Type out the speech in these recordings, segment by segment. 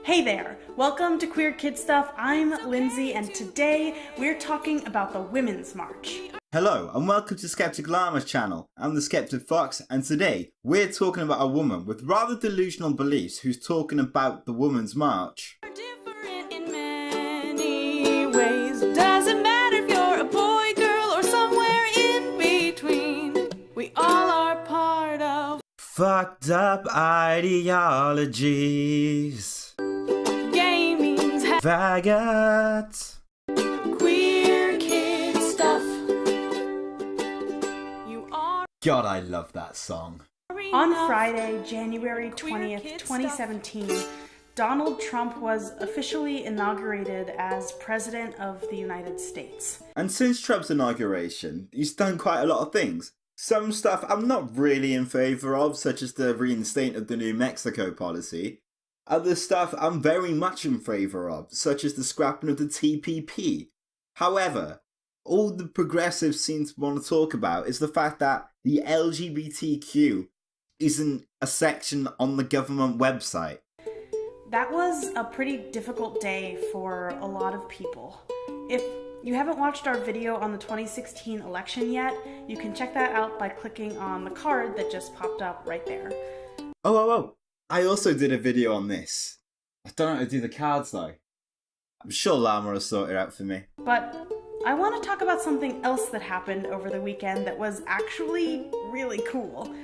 Hey there! Welcome to Queer Kid Stuff. I'm Lindsay, and today we're talking about the Women's March. Hello, and welcome to Skeptic Llama's channel. I'm the Skeptic Fox, and today we're talking about a woman with rather delusional beliefs who's talking about the Women's March. Different in many ways. Doesn't matter if you're a boy, girl, or somewhere in between. We all are part of Fucked up ideologies. gaming's Faggots. Queer Kid Stuff. You are God, I love that song. On Friday, January 20th, 2017, Donald Trump was officially inaugurated as President of the United States. And since Trump's inauguration, he's done quite a lot of things. Some stuff I'm not really in favour of, such as the reinstatement of the New Mexico policy. Other stuff I'm very much in favour of, such as the scrapping of the TPP. However, all the progressives seem to want to talk about is the fact that the LGBTQ isn't a section on the government website. That was a pretty difficult day for a lot of people. If you haven't watched our video on the 2016 election yet, you can check that out by clicking on the card that just popped up right there. Oh, I also did a video on this. I don't know how to do the cards though. I'm sure Llama will sort it out for me. But I want to talk about something else that happened over the weekend that was actually really cool.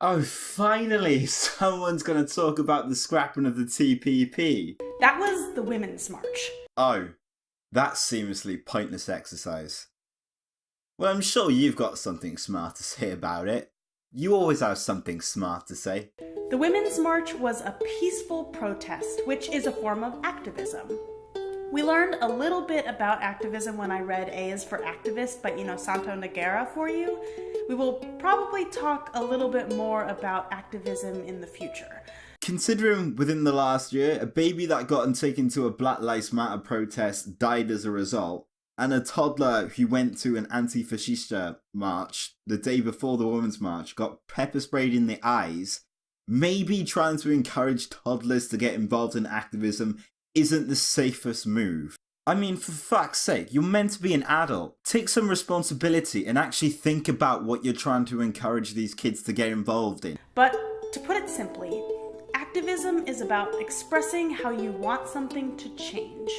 Oh, finally, someone's going to talk about the scrapping of the TPP. That was the Women's March. Oh, that seamlessly pointless exercise. Well, I'm sure you've got something smart to say about it. You always have something smart to say. The Women's March was a peaceful protest, which is a form of activism. We learned a little bit about activism when I read A is for Activist by Santo Nogueira for you. We will probably talk a little bit more about activism in the future. Considering within the last year, a baby that got taken to a Black Lives Matter protest died as a result, and a toddler who went to an anti-fascista march the day before the Women's March got pepper sprayed in the eyes, maybe trying to encourage toddlers to get involved in activism isn't the safest move. I mean, for fuck's sake, you're meant to be an adult. Take some responsibility and actually think about what you're trying to encourage these kids to get involved in. But to put it simply, activism is about expressing how you want something to change.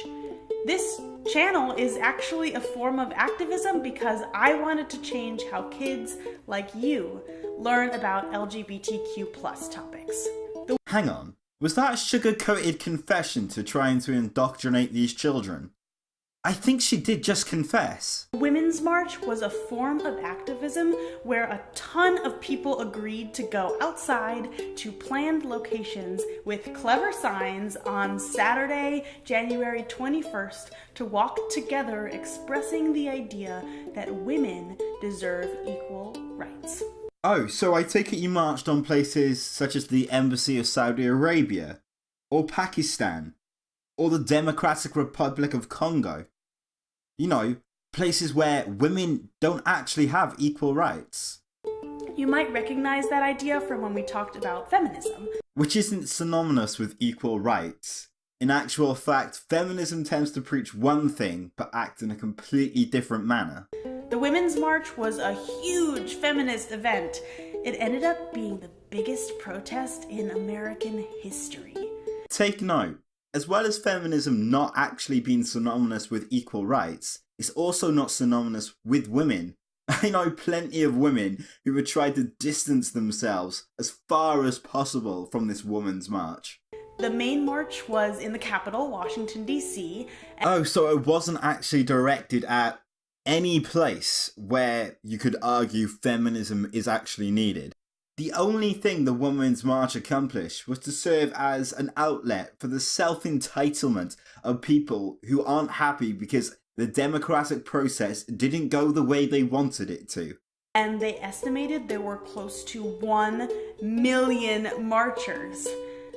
This channel is actually a form of activism because I wanted to change how kids like you learn about LGBTQ+ topics. Hang on, was that a sugar-coated confession to trying to indoctrinate these children? I think she did just confess. The Women's March was a form of activism where a ton of people agreed to go outside to planned locations with clever signs on Saturday, January 21st to walk together expressing the idea that women deserve equal rights. Oh, so I take it you marched on places such as the Embassy of Saudi Arabia, or Pakistan, or the Democratic Republic of Congo. You know, places where women don't actually have equal rights. You might recognize that idea from when we talked about feminism. Which isn't synonymous with equal rights. In actual fact, feminism tends to preach one thing, but act in a completely different manner. The Women's March was a huge feminist event. It ended up being the biggest protest in American history. Take note, as well as feminism not actually being synonymous with equal rights, it's also not synonymous with women. I know plenty of women who have tried to distance themselves as far as possible from this Women's March. The main march was in the capital, Washington, D.C. Oh, so it wasn't actually directed at any place where you could argue feminism is actually needed. The only thing the Women's March accomplished was to serve as an outlet for the self-entitlement of people who aren't happy because the democratic process didn't go the way they wanted it to. And they estimated there were close to 1 million marchers.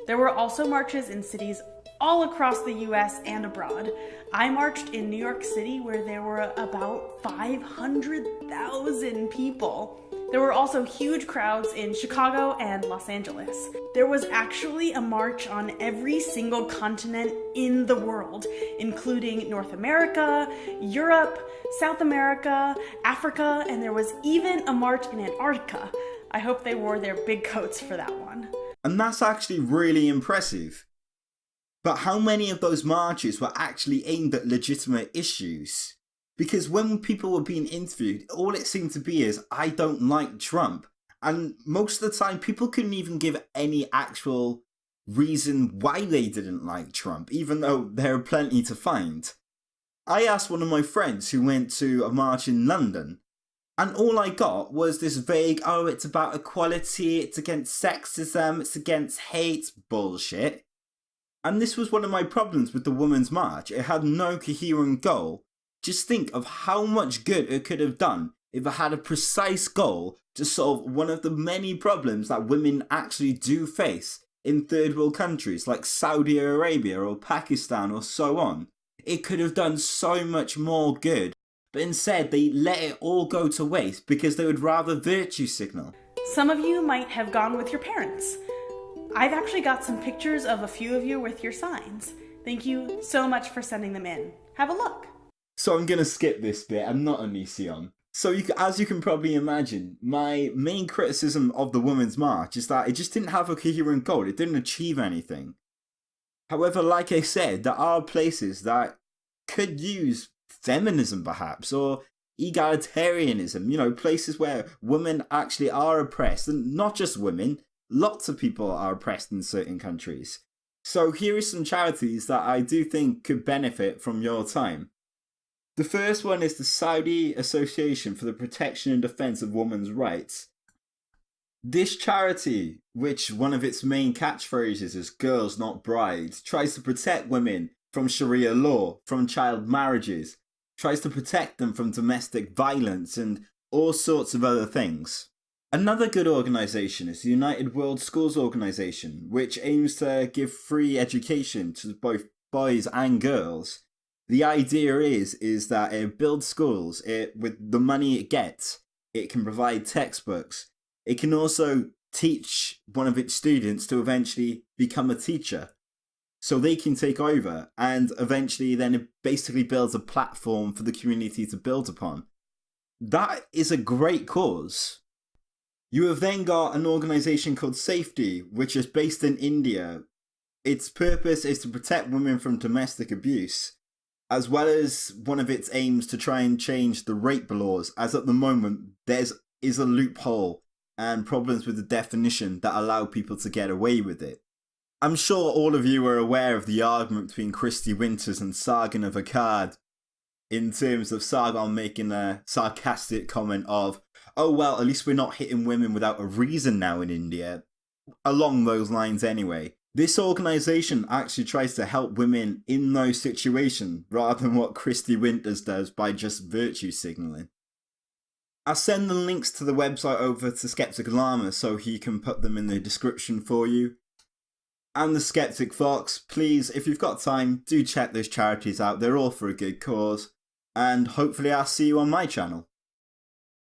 There were also marches in cities all across the US and abroad. I marched in New York City where there were about 500,000 people. There were also huge crowds in Chicago and Los Angeles. There was actually a march on every single continent in the world, including North America, Europe, South America, Africa, and there was even a march in Antarctica. I hope they wore their big coats for that one. And that's actually really impressive. But how many of those marches were actually aimed at legitimate issues? Because when people were being interviewed, all it seemed to be is, I don't like Trump. And most of the time, people couldn't even give any actual reason why they didn't like Trump, even though there are plenty to find. I asked one of my friends who went to a march in London, and all I got was this vague, oh, it's about equality, it's against sexism, it's against hate bullshit. And this was one of my problems with the Women's March. It had no coherent goal. Just think of how much good it could have done if it had a precise goal to solve one of the many problems that women actually do face in third world countries like Saudi Arabia or Pakistan or so on. It could have done so much more good, but instead they let it all go to waste because they would rather virtue signal. Some of you might have gone with your parents. I've actually got some pictures of a few of you with your signs. Thank you so much for sending them in. Have a look. So I'm going to skip this bit. I'm not a Nision. So as you can probably imagine, my main criticism of the Women's March is that it just didn't have a coherent goal. It didn't achieve anything. However, like I said, there are places that could use feminism perhaps, or egalitarianism, places where women actually are oppressed, and not just women, lots of people are oppressed in certain countries. So here are some charities that I do think could benefit from your time. The first one is the Saudi Association for the Protection and Defense of Women's Rights. This charity, which one of its main catchphrases is girls not brides, tries to protect women from Sharia law, from child marriages, tries to protect them from domestic violence and all sorts of other things. Another good organisation is the United World Schools Organisation, which aims to give free education to both boys and girls. The idea is that it builds schools. With the money it gets, it can provide textbooks. It can also teach one of its students to eventually become a teacher, so they can take over, and eventually then it basically builds a platform for the community to build upon. That is a great cause. You have then got an organisation called Safety, which is based in India. Its purpose is to protect women from domestic abuse, as well as one of its aims to try and change the rape laws, as at the moment there is a loophole and problems with the definition that allow people to get away with it. I'm sure all of you are aware of the argument between Christy Winters and Sargon of Akkad, in terms of Sargon making a sarcastic comment of, oh well, at least we're not hitting women without a reason now in India. Along those lines anyway. This organisation actually tries to help women in those situations rather than what Christy Winters does by just virtue signalling. I'll send the links to the website over to Skeptic Llama so he can put them in the description for you. And the Skeptic Fox, please, if you've got time, do check those charities out. They're all for a good cause. And hopefully I'll see you on my channel.